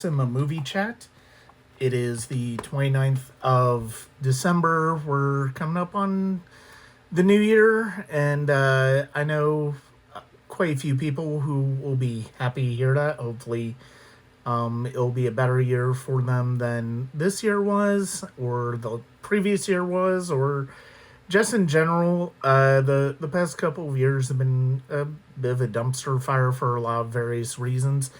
Cinema Movie Chat. It is the 29th of December. We're coming up on the new year, and I know quite a few people who will be happy to hear that. Hopefully, it'll be a better year for them than this year was, or the previous year was, or just in general. The past couple of years have been a bit of a dumpster fire for a lot of various reasons.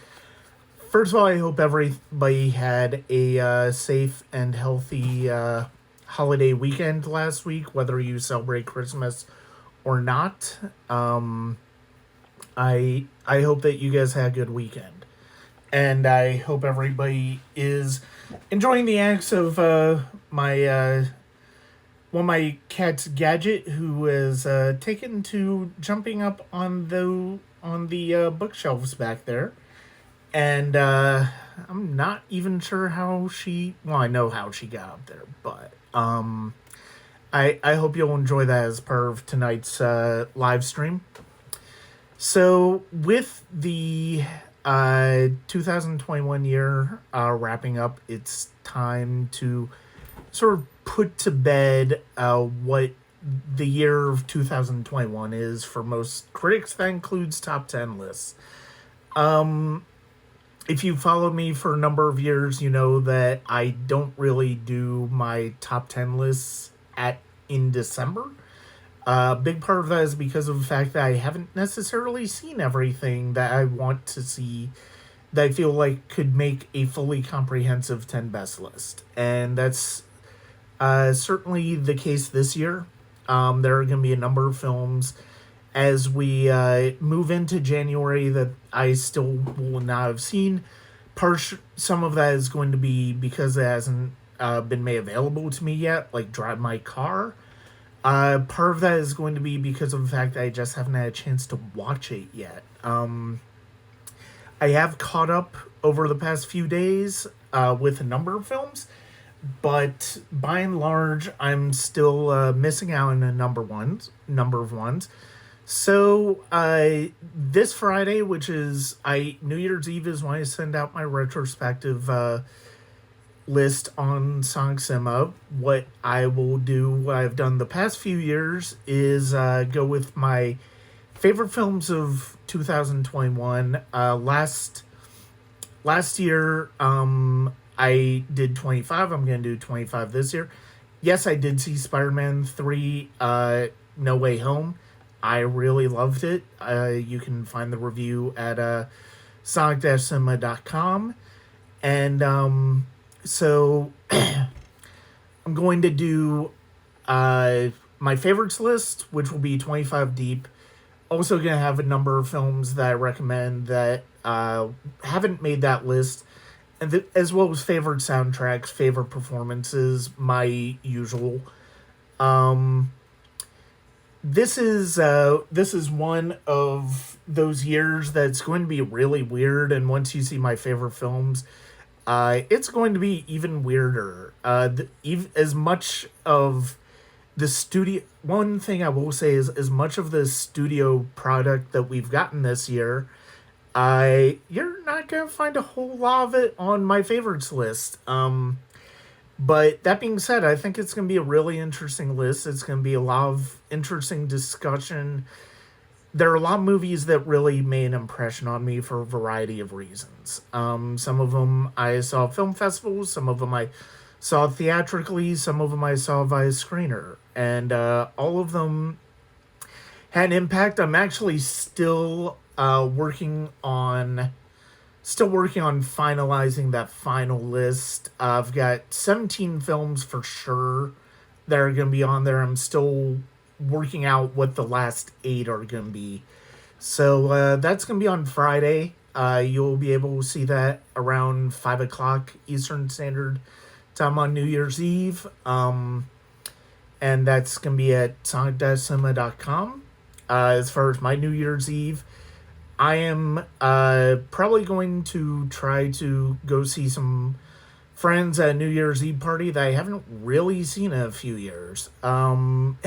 First of all, I hope everybody had a safe and healthy holiday weekend last week, whether you celebrate Christmas or not. I hope that you guys had a good weekend, and I hope everybody is enjoying the acts of my one of my cat's Gadget, who is taken to jumping up on the bookshelves back there. And I'm not even sure how she. Well, I know how she got up there, but I hope you'll enjoy that as part of tonight's live stream. So, with the 2021 year wrapping up, it's time to sort of put to bed what the year of 2021 is for most critics. That includes top 10 lists. If you followed me for a number of years, you know that I don't really do my top 10 lists in December. Big part of that is because of the fact that I haven't necessarily seen everything that I want to see that I feel like could make a fully comprehensive 10 best list. And that's certainly the case this year. There are going to be a number of films as we move into January that I still will not have seen. Some of that is going to be because it hasn't been made available to me yet, like Drive My Car. Part of that is going to be because of the fact that I just haven't had a chance to watch it yet. I have caught up over the past few days with a number of films, but by and large, I'm still missing out on a number of ones. So, this Friday, which is New Year's Eve, is when I send out my retrospective list on Sonic Cinema. What I will do, what I've done the past few years, is go with my favorite films of 2021. Last year, I did 25. I'm going to do 25 this year. Yes, I did see Spider-Man 3 No Way Home. I really loved it. You can find the review at sonic-cinema.com. And so I'm going to do my favorites list, which will be 25 deep. Also going to have a number of films that I recommend that haven't made that list, and as well as favorite soundtracks, favorite performances, my usual. This is one of those years that's going to be really weird, and once you see my favorite films, it's going to be even weirder. As much of the studio, one thing I will say is, as much of the studio product that we've gotten this year, you're not gonna find a whole lot of it on my favorites list. But that being said, I think it's going to be a really interesting list. It's going to be a lot of interesting discussion. There are a lot of movies that really made an impression on me for a variety of reasons. Some of them I saw at film festivals. Some of them I saw theatrically. Some of them I saw via screener. And all of them had an impact. I'm actually still working on finalizing that final list. I've got 17 films for sure that are going to be on there. I'm still working out what the last 8 are going to be. So that's going to be on Friday. You'll be able to see that around 5 o'clock Eastern Standard Time on New Year's Eve. And that's going to be at sonic-cinema.com. As far as my New Year's Eve, I am probably going to try to go see some friends at a New Year's Eve party that I haven't really seen in a few years. And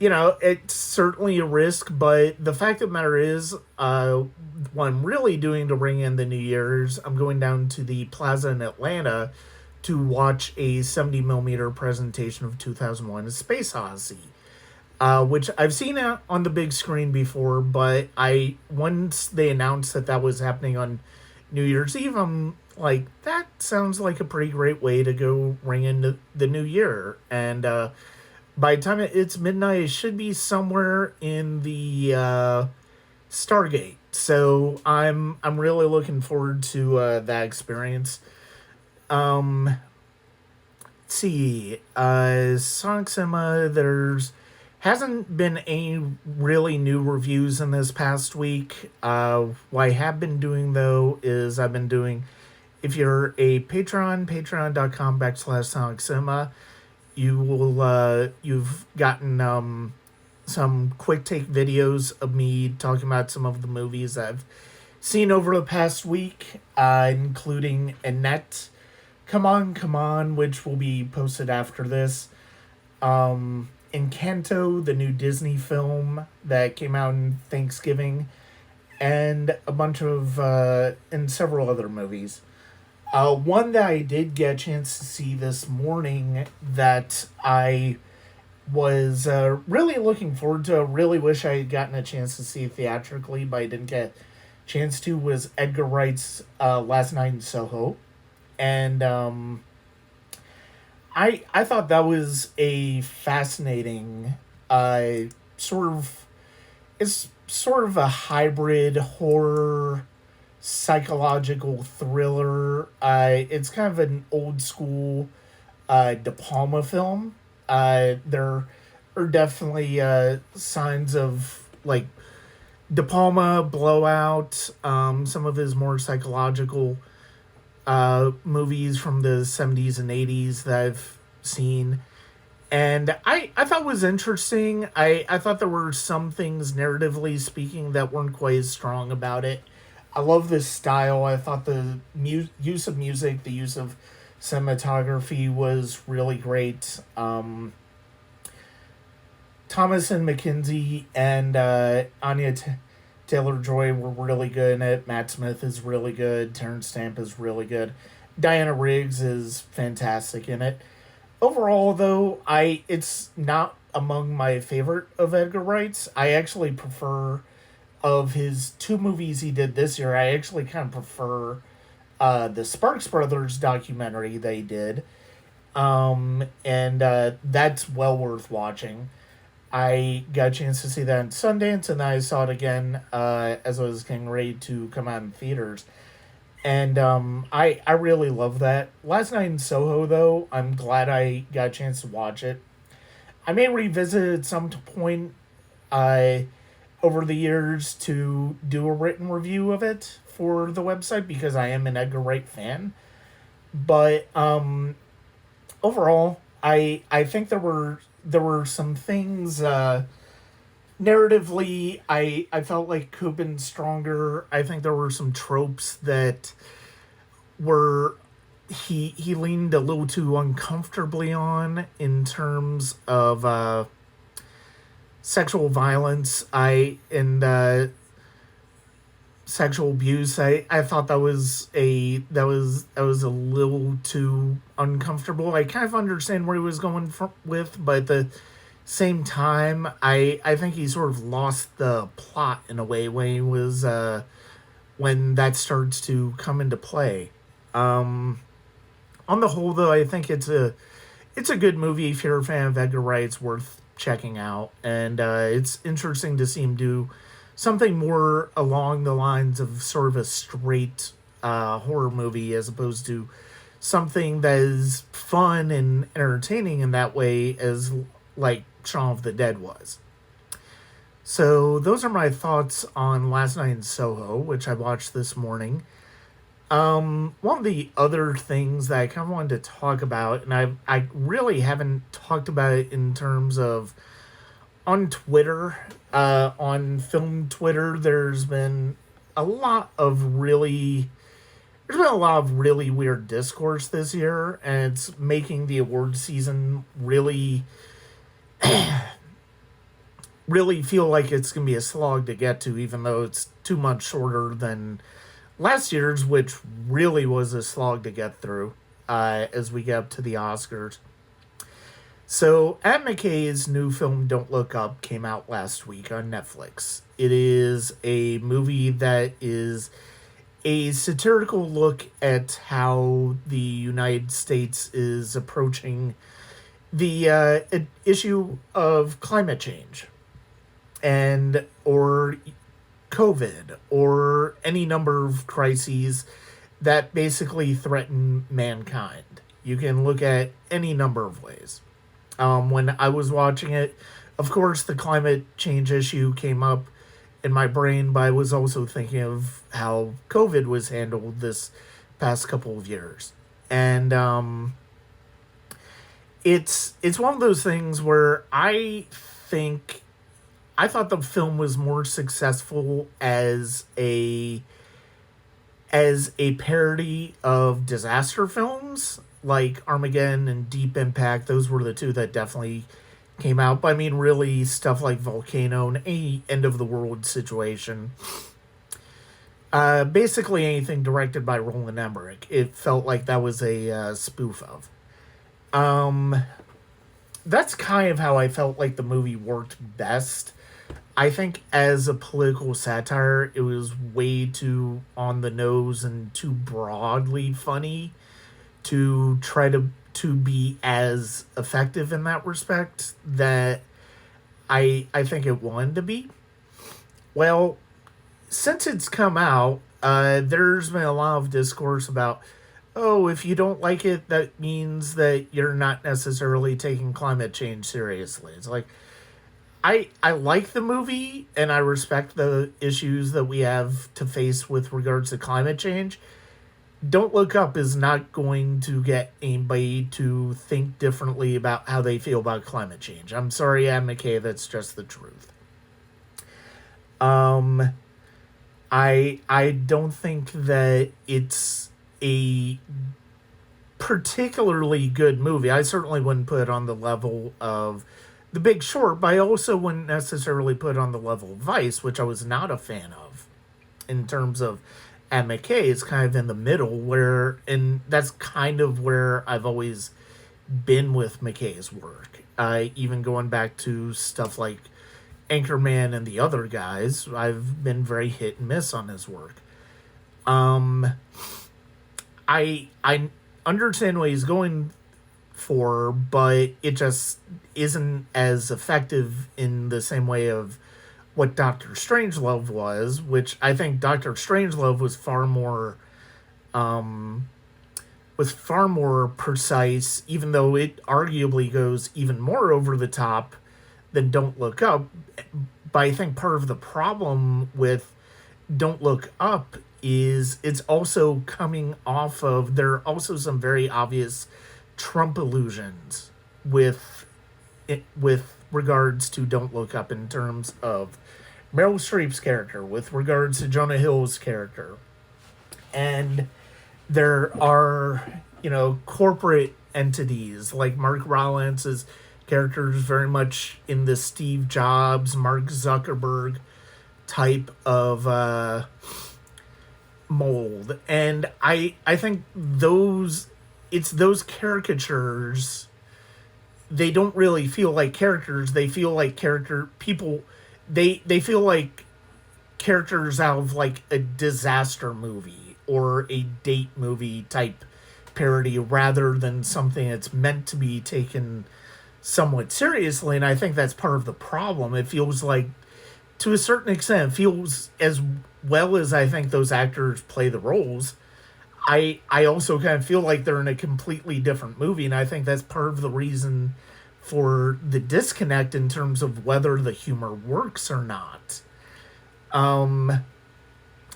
it's certainly a risk, but the fact of the matter is, what I'm really doing to bring in the New Year's, I'm going down to the Plaza in Atlanta to watch a 70 millimeter presentation of 2001: A Space Odyssey, which I've seen on the big screen before, but I once they announced that that was happening on New Year's Eve, I'm like, that sounds like a pretty great way to go ring in the new year. And by the time it's midnight, it should be somewhere in the Stargate. So I'm really looking forward to that experience. Let's see, Sonic Cinema. There's hasn't been any really new reviews in this past week. What I have been doing though is I've been doing. If you're a patron, patreon.com/Sonic Cinema, you've gotten some quick take videos of me talking about some of the movies I've seen over the past week, including Annette, Come On, Come On, which will be posted after this. Encanto, the new Disney film that came out in Thanksgiving, and a bunch of and several other movies. One that I did get a chance to see this morning that I was really looking forward to. Really wish I had gotten a chance to see theatrically, but I didn't get a chance to. Was Edgar Wright's Last Night in Soho, and I thought that was a fascinating sort of it's sort of a hybrid horror psychological thriller. It's kind of an old school De Palma film. There are definitely signs of like De Palma, Blowout, some of his more psychological movies from the 70s and 80s that I've seen. And I thought was interesting. I thought there were some things, narratively speaking, that weren't quite as strong about it. I love this style. I thought the use of music, the use of cinematography was really great. Thomas and McKenzie and Anya Taylor-Joy were really good in it. Matt Smith is really good. Terrence Stamp is really good. Diana Riggs is fantastic in it. Overall, though, it's not among my favorite of Edgar Wright's. I actually prefer, of his two movies he did this year, I actually kind of prefer the Sparks Brothers documentary they did. And that's well worth watching. I got a chance to see that in Sundance, and I saw it again as I was getting ready to come out in theaters. And I really love that. Last Night in Soho, though, I'm glad I got a chance to watch it. I may revisit it at some point over the years to do a written review of it for the website because I am an Edgar Wright fan. But overall, I think there were some things narratively I felt like could have been stronger. I think there were some tropes that were he leaned a little too uncomfortably on in terms of sexual violence and sexual abuse. I thought that was a little too uncomfortable. I kind of understand where he was going with, but at the same time, I think he sort of lost the plot in a way when he was when that starts to come into play. On the whole, though, I think it's a good movie. If you're a fan of Edgar Wright, it's worth checking out, and it's interesting to see him do something more along the lines of sort of a straight horror movie as opposed to something that is fun and entertaining in that way as like Shaun of the Dead was. So those are my thoughts on Last Night in Soho, which I watched this morning. One of the other things that I kind of wanted to talk about, and I really haven't talked about it in terms of on Twitter, on film Twitter, there's been a lot of really weird discourse this year, and it's making the award season really really feel like it's going to be a slog to get to, even though it's 2 months shorter than last year's, which really was a slog to get through as we get up to the Oscars. So, Adam McKay's new film, Don't Look Up, came out last week on Netflix. It is a movie that is a satirical look at how the United States is approaching the issue of climate change and or COVID or any number of crises that basically threaten mankind. You can look at any number of ways. When I was watching it, of course, the climate change issue came up in my brain, but I was also thinking of how COVID was handled this past couple of years. And it's one of those things where I thought the film was more successful as a parody of disaster films like Armageddon and Deep Impact. Those were the two that definitely came out. But I mean, really, stuff like Volcano and any end of the world situation. Basically, anything directed by Roland Emmerich, it felt like that was a spoof of. That's kind of how I felt like the movie worked best. I think as a political satire, it was way too on the nose and too broadly funny to try to be as effective in that respect that I think it wanted to be. Well, since it's come out, there's been a lot of discourse about, oh, if you don't like it, that means that you're not necessarily taking climate change seriously. It's like, I like the movie and I respect the issues that we have to face with regards to climate change. Don't Look Up is not going to get anybody to think differently about how they feel about climate change. I'm sorry, Adam McKay, that's just the truth. I don't think that it's a particularly good movie. I certainly wouldn't put it on the level of The Big Short, but I also wouldn't necessarily put it on the level of Vice, which I was not a fan of in terms of Adam McKay. Is kind of in the middle where, and that's kind of where I've always been with McKay's work. Even going back to stuff like Anchorman and the other guys, I've been very hit and miss on his work. I understand what he's going for, but it just isn't as effective in the same way of what Doctor Strangelove was, which I think Doctor Strangelove was far more precise, even though it arguably goes even more over the top than Don't Look Up. But I think part of the problem with Don't Look Up is it's also coming off of, there are also some very obvious Trump illusions with regards to Don't Look Up in terms of Meryl Streep's character, with regards to Jonah Hill's character. And there are, corporate entities like Mark Rylance's character is very much in the Steve Jobs, Mark Zuckerberg type of mold. And I think those caricatures, they don't really feel like characters. They feel like they feel like characters out of like a disaster movie or a date movie type parody rather than something that's meant to be taken somewhat seriously. And I think that's part of the problem. It feels like, to a certain extent, it feels, as well as I think those actors play the roles, I also kind of feel like they're in a completely different movie. And I think that's part of the reason for the disconnect in terms of whether the humor works or not.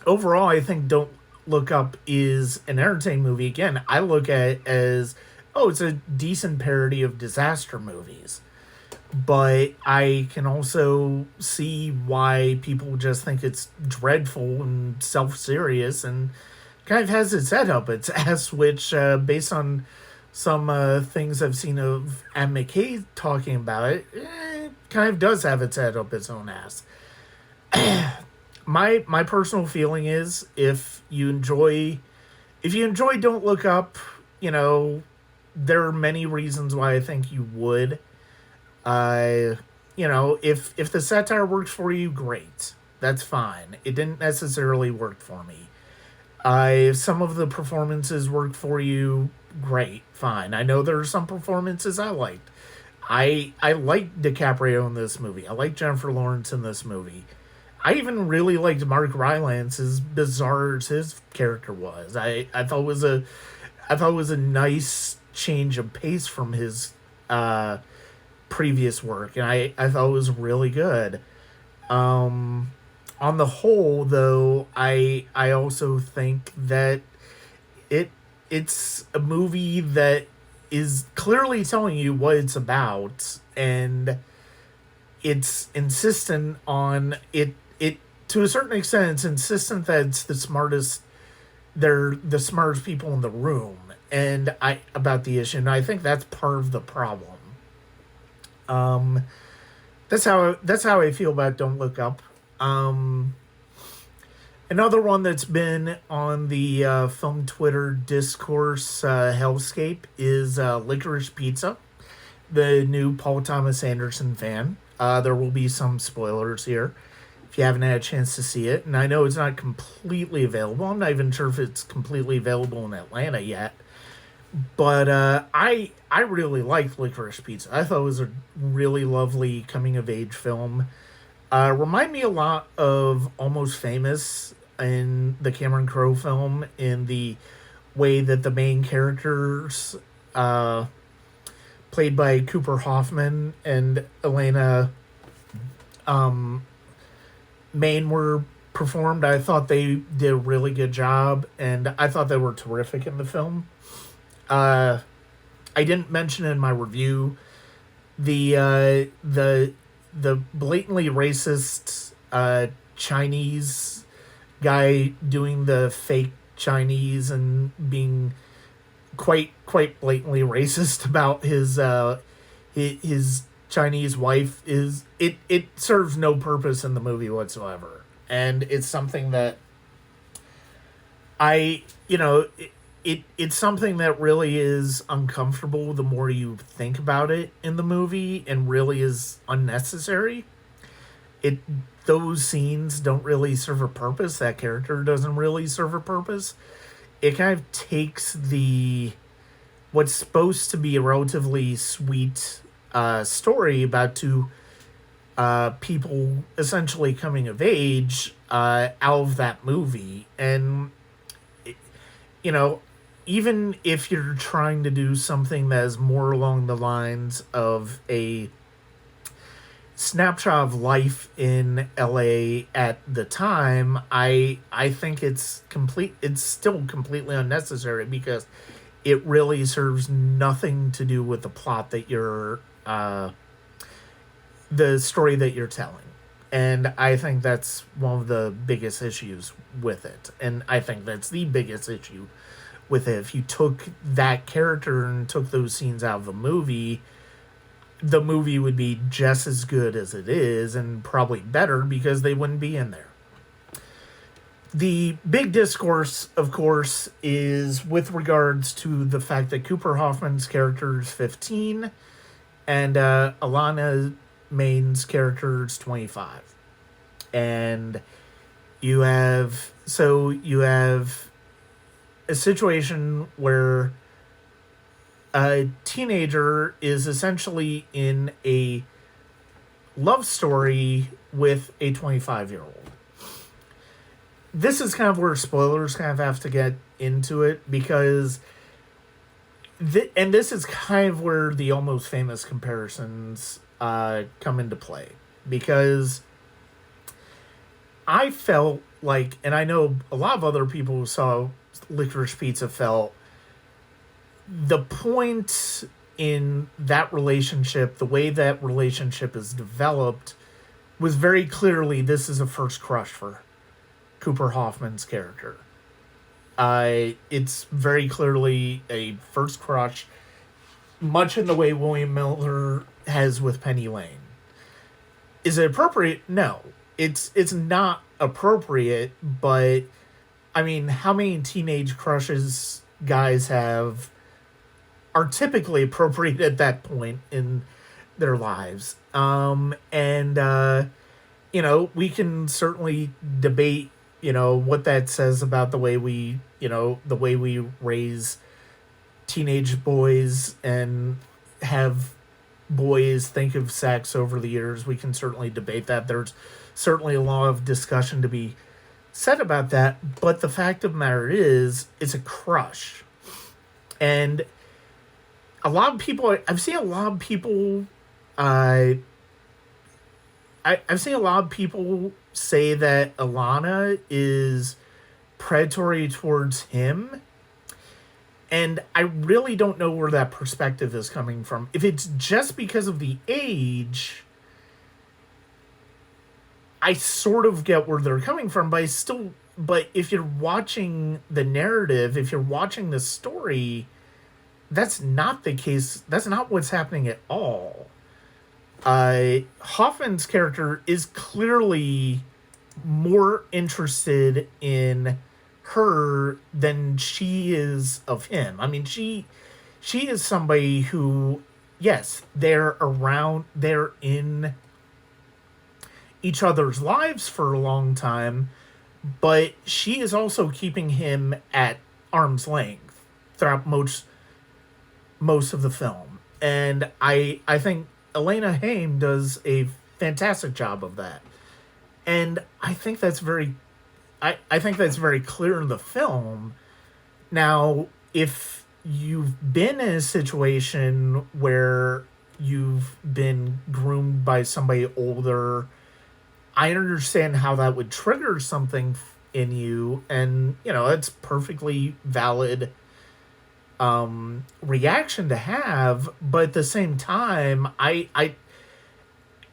Overall, I think Don't Look Up is an entertaining movie. Again, I look at it as, it's a decent parody of disaster movies. But I can also see why people just think it's dreadful and self-serious and kind of has its head up its ass, which, based on some things I've seen of Adam McKay talking about it, kind of does have its head up its own ass. My personal feeling is if you enjoy Don't Look Up, you know, there are many reasons why I think you would. Uh, if the satire works for you, great. That's fine. It didn't necessarily work for me. If some of the performances worked for you, great, fine. I know there are some performances I liked. I like DiCaprio in this movie. I like Jennifer Lawrence in this movie. I even really liked Mark Rylance, as bizarre as his character was. I thought it was a nice change of pace from his uh, previous work, and I thought it was really good. On the whole, though, I also think that it it's a movie that is clearly telling you what it's about, and it's insistent on it to a certain extent. It's insistent that it's the smartest. They're the smartest people in the room, and I about the issue, and I think that's part of the problem. Um, that's how I feel about Don't Look Up. Um, Another one that's been on the film Twitter discourse hellscape is Licorice Pizza, the new Paul Thomas Anderson fan. There will be some spoilers here if you haven't had a chance to see it. And I know it's not completely available. I'm not even sure if it's completely available in Atlanta yet. But I really liked Licorice Pizza. I thought it was a really lovely coming of age film. Remind me a lot of Almost Famous in the Cameron Crowe film, in the way that the main characters, played by Cooper Hoffman and Elena Main, were performed. I thought they did a really good job, and I thought they were terrific in the film. I didn't mention in my review the blatantly racist Chinese guy doing the fake Chinese and being quite blatantly racist about his Chinese wife. It serves no purpose in the movie whatsoever, and it's something that I you know it's something that really is uncomfortable the more you think about it in the movie, and really is unnecessary. It Those scenes don't really serve a purpose. That character doesn't really serve a purpose. It kind of takes the what's supposed to be a relatively sweet story about two people essentially coming of age out of that movie. And you know, even if you're trying to do something that is more along the lines of a snapshot of life in LA at the time, I think it's still completely unnecessary, because it really serves nothing to do with the plot that you're the story that you're telling. And I think that's one of the biggest issues with it. And I think that's the biggest issue with it. If you took that character and took those scenes out of the movie would be just as good as it is, and probably better, because they wouldn't be in there. The big discourse, of course, is with regards to the fact that Cooper Hoffman's character is 15 and Alana Main's character is 25. And you have a situation where a teenager is essentially in a love story with a 25-year-old. This is kind of where spoilers kind of have to get into it, because and this is kind of where the Almost Famous comparisons come into play, because I felt like, and I know a lot of other people who saw Licorice Pizza felt, the point in that relationship, the way that relationship is developed, was very clearly this is a first crush for Cooper Hoffman's character. It's very clearly a first crush, much in the way William Miller has with Penny Lane. Is it appropriate? No. It's not appropriate, but I mean, how many teenage crushes guys have are typically appropriate at that point in their lives. And we can certainly debate, what that says about the way we raise teenage boys and have boys think of sex over the years. We can certainly debate that. There's certainly a lot of discussion to be said about that. But the fact of the matter is, it's a crush. And I've seen a lot of people, I've seen a lot of people say that Alana is predatory towards him. And I really don't know where that perspective is coming from. If it's just because of the age, I sort of get where they're coming from, but if you're watching the narrative, if you're watching the story, that's not the case. That's not what's happening at all. Hoffman's character is clearly more interested in her than she is of him. I mean, she is somebody who, yes, they're in each other's lives for a long time, but she is also keeping him at arm's length throughout most of the film. And I think Elena Haim does a fantastic job of that. And I think that's very clear in the film. Now, if you've been in a situation where you've been groomed by somebody older, I understand how that would trigger something in you, and it's perfectly valid reaction to have. But at the same time,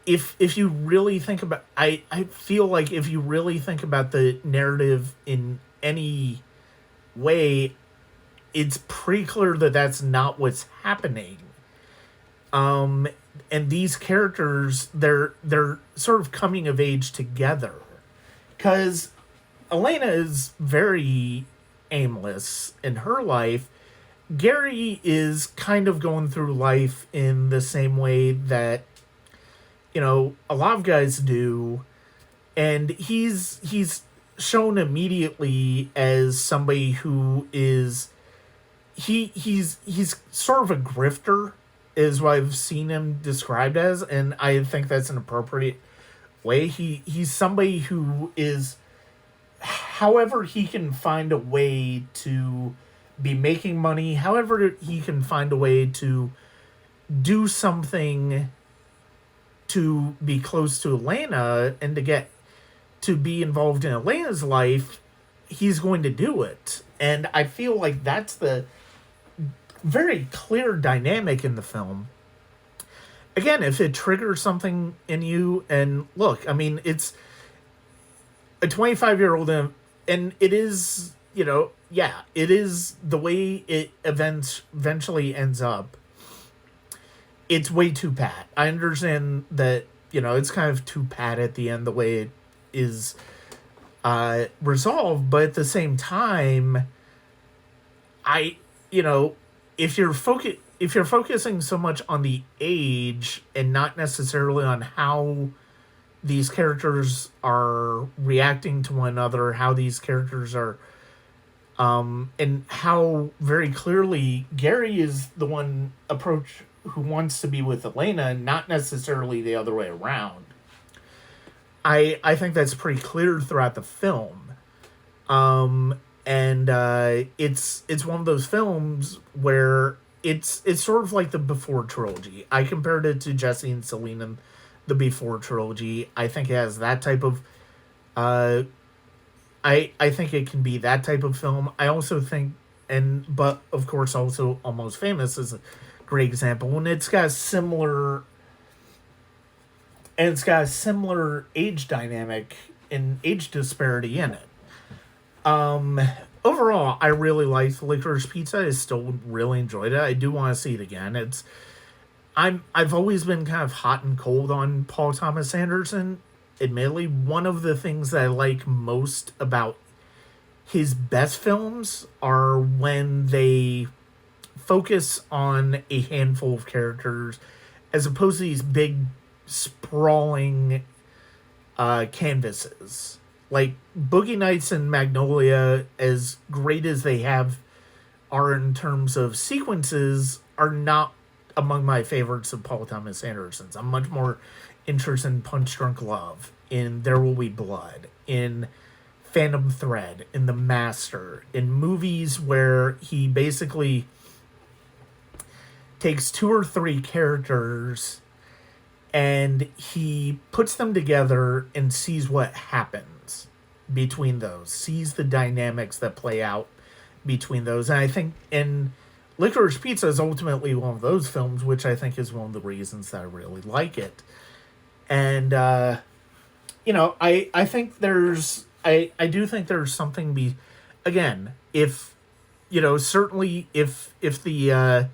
if you really think about, I feel like if you really think about the narrative in any way, it's pretty clear that that's not what's happening. And these characters, they're sort of coming of age together, because Elena is very aimless in her life. Gary is kind of going through life in the same way that a lot of guys do, and he's shown immediately as somebody who is he's sort of a grifter, is what I've seen him described as, and I think that's an appropriate way. He's somebody who is, however he can find a way to be making money, however he can find a way to do something to be close to Elena and to be involved in Elena's life, he's going to do it. And I feel like that's the very clear dynamic in the film. Again, if it triggers something in you, and look, I mean, it's a 25-year-old, and it is, it is the way it eventually ends up. It's way too pat. I understand that, it's kind of too pat at the end, the way it is resolved, but at the same time, if you're focusing so much on the age and not necessarily on how these characters are reacting to one another, how these characters are, and how very clearly Gary is the one who wants to be with Elena, and not necessarily the other way around. I think that's pretty clear throughout the film. And it's one of those films where it's sort of like the Before trilogy. I compared it to Jesse and Selena, the Before trilogy. I think it has that type of I think it can be that type of film. I also think, but of course also Almost Famous is a great example, and it's got a similar age dynamic and age disparity in it. Overall, I really liked Licorice Pizza. I still really enjoyed it. I do want to see it again. I've always been kind of hot and cold on Paul Thomas Anderson. Admittedly, one of the things that I like most about his best films are when they focus on a handful of characters as opposed to these big sprawling canvases. Like Boogie Nights and Magnolia, as great as they have are in terms of sequences, are not among my favorites of Paul Thomas Anderson's. I'm much more interested in Punch Drunk Love, in There Will Be Blood, in Phantom Thread, in The Master, in movies where he basically takes two or three characters and he puts them together and sees what happens between those, sees the dynamics that play out between those. And I think in Licorice Pizza is ultimately one of those films, which I think is one of the reasons that I really like it. And, I think I do think there's something again, if, certainly if the,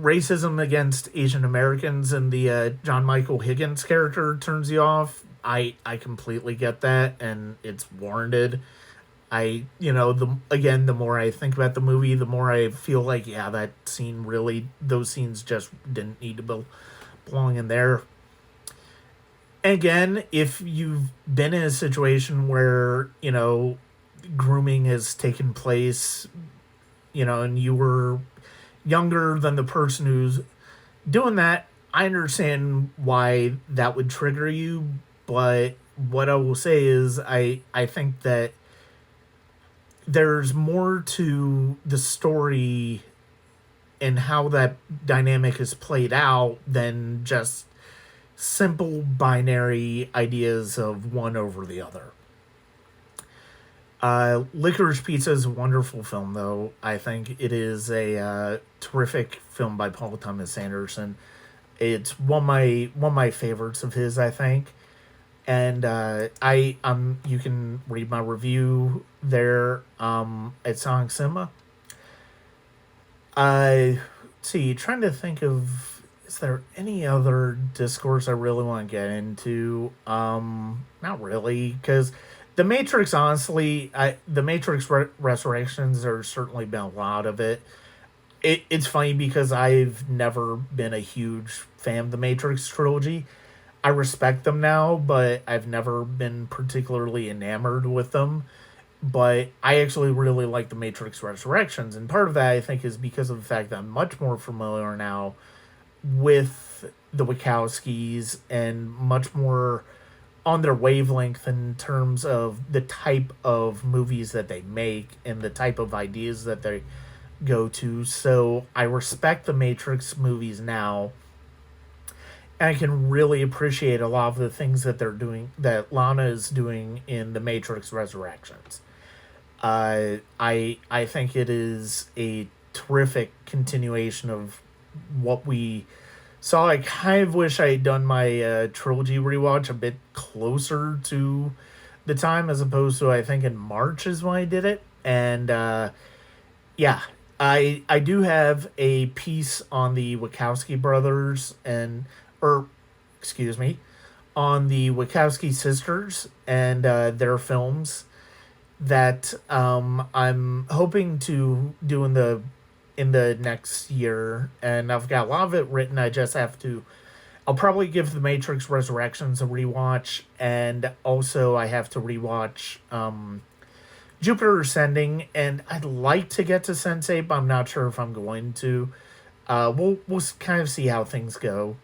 racism against Asian Americans and the John Michael Higgins character turns you off, I completely get that, and it's warranted. The more I think about the movie, the more I feel like, yeah, those scenes just didn't need to belong in there. Again, if you've been in a situation where, grooming has taken place, and you were younger than the person who's doing that, I understand why that would trigger you. But what I will say is I think that there's more to the story and how that dynamic is played out than just simple binary ideas of one over the other. Licorice Pizza is a wonderful film, though. I think it is a terrific film by Paul Thomas Anderson. It's one of my favorites of his, I think. And you can read my review there at Sonic Cinema. Let's see, trying to think of, is there any other discourse I really want to get into? Not really, because The Matrix, honestly, The Matrix Resurrections, there's certainly been a lot of it. It's funny because I've never been a huge fan of the Matrix trilogy. I respect them now, but I've never been particularly enamored with them. But I actually really like The Matrix Resurrections, and part of that, I think, is because of the fact that I'm much more familiar now with the Wachowskis and much more on their wavelength in terms of the type of movies that they make and the type of ideas that they go to. So I respect the Matrix movies now, and I can really appreciate a lot of the things that they're doing, that Lana is doing in The Matrix Resurrections. I think it is a terrific continuation of what we saw. I kind of wish I had done my trilogy rewatch a bit closer to the time, as opposed to, I think, in March is when I did it. And yeah, I do have a piece on the Wachowski brothers on the Wachowski sisters and their films that I'm hoping to do in the next year, and I've got a lot of it written. I'll probably give The Matrix Resurrections a rewatch, and also I have to rewatch Jupiter Ascending, and I'd like to get to Sense8, but I'm not sure if I'm going to. We'll kind of see how things go.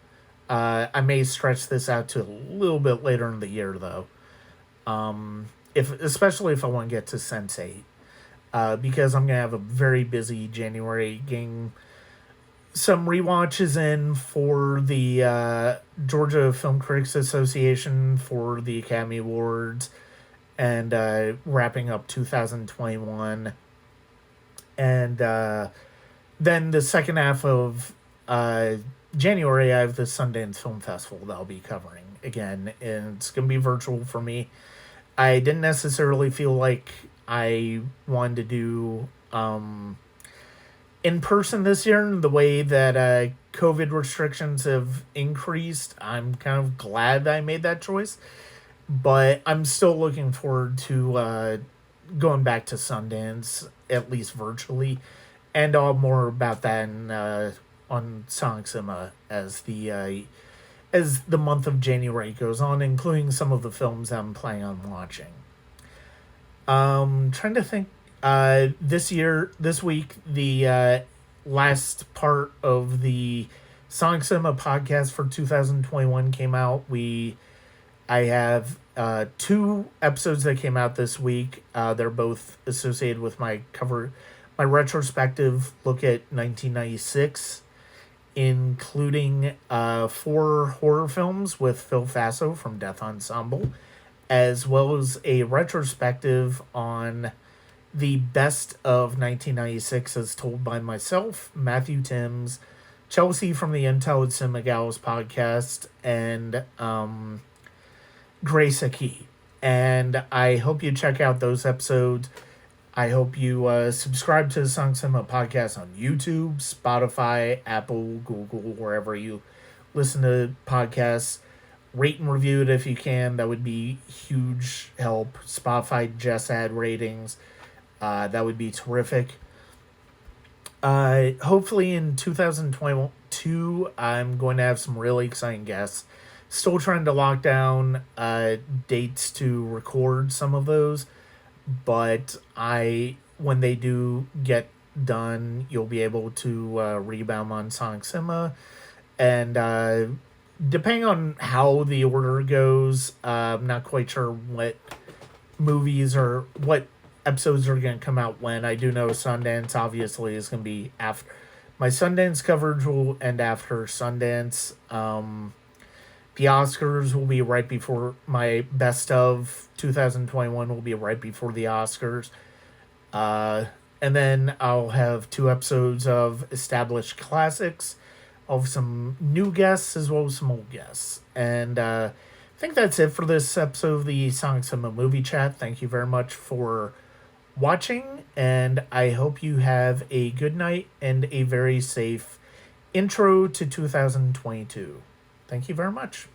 I may stretch this out to a little bit later in the year, though. Especially if I want to get to Sense8. Because I'm going to have a very busy January, getting some rewatches in for the Georgia Film Critics Association for the Academy Awards, and wrapping up 2021. And then the second half of January, I have the Sundance Film Festival that I'll be covering again, and it's going to be virtual for me. I didn't necessarily feel like I wanted to do in person this year, and the way that COVID restrictions have increased, I'm kind of glad that I made that choice. But I'm still looking forward to going back to Sundance, at least virtually. And all more about that on Sonic Cinema as the month of January goes on, including some of the films I'm planning on watching. Trying to think. This week, the last part of the Sonic Cinema podcast for 2021 came out. I have two episodes that came out this week. They're both associated with my retrospective look at 1996, including four horror films with Phil Faso from Death Ensemble, as well as a retrospective on the best of 1996 as told by myself, Matthew Timms, Chelsea from the Intel Cinema Gals podcast, and Grace Aki. And I hope you check out those episodes. I hope you subscribe to the Sonic Cinema podcast on YouTube, Spotify, Apple, Google, wherever you listen to podcasts. Rate and review it if you can. That would be huge help. Spotify just add ratings. That would be terrific. Hopefully in 2022, I'm going to have some really exciting guests. Still trying to lock down dates to record some of those, but when they do get done, you'll be able to rebound on Sonic Cinema, and depending on how the order goes, I'm not quite sure what movies or what episodes are going to come out when. I do know Sundance obviously is going to be after. My Sundance coverage will end after Sundance. The Oscars will be right before my best of 2021 will be right before the Oscars. And then I'll have two episodes of established classics, of some new guests as well as some old guests. And I think that's it for this episode of the Sonic Cinema Movie Chat. Thank you very much for watching, and I hope you have a good night and a very safe intro to 2022. Thank you very much.